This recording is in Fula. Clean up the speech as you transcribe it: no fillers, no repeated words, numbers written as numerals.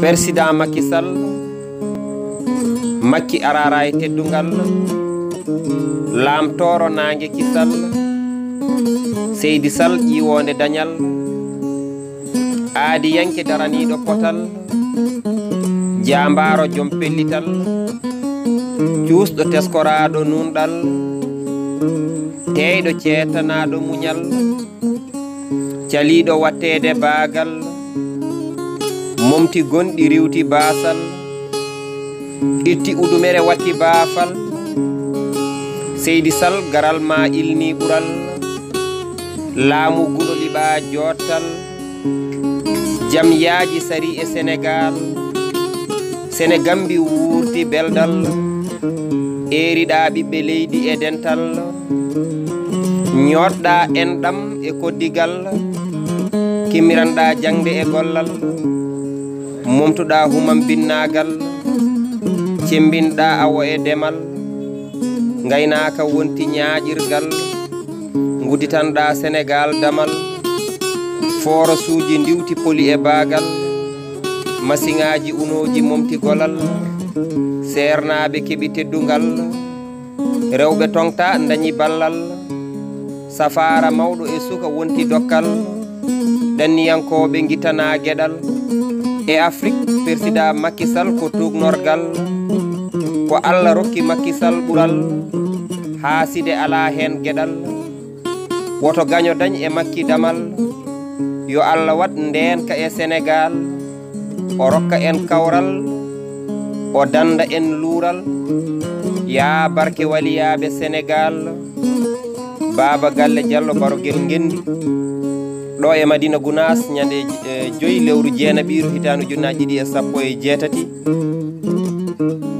Président Macky Sall Macky arara e teddungal lamtoro nangue kisal Seydi Sall ƴiwonde dañal aadi yanke daraniɗo potal jambaro joom pellital cuusɗo teskoraɗo nunɗal teyɗo ceetanaɗo muñal caliɗo wattede baagal momti gonɗi riwti baasal itti udumere watti baafal Seydi Sall garal ma ilni ɓural laamu guɗo liɓa jottal jam yaaji sari e Sénégambi wuurti beldal eriɗa ɓiɓɓe leydi e dental ñoɗɗa enɗam e koddigal kimiranɗa jangde e gollal momtuɗa humam binnagal cembinɗa awo e demal gaynaka wonti ñaaƴirgal gudditanɗa Sénégal damal forosuji ndiwti poli e baagal masiŋaji unoji momti golal sernaɓe keɓi teddungal rewɓe tongta dañi ballal safara mawɗo e suka wonti dokkal ɗanniyankoɓe guitana gueɗal e Afrique président Macky Sall ko tugnorgal ko Allah rokki Macky Sall ɓural haaside ala hen gueɗal woto gaño dañ e Macky damal yo Allah wat ndenka e Sénégal o rokka en kawral o danda en luural ya barke waliyaɓe Sénégal Baba Galle Diallo Barogel Ngendi ɗo e Madina Gounass ñande 5 lewru jeenaɓiru hitande 2017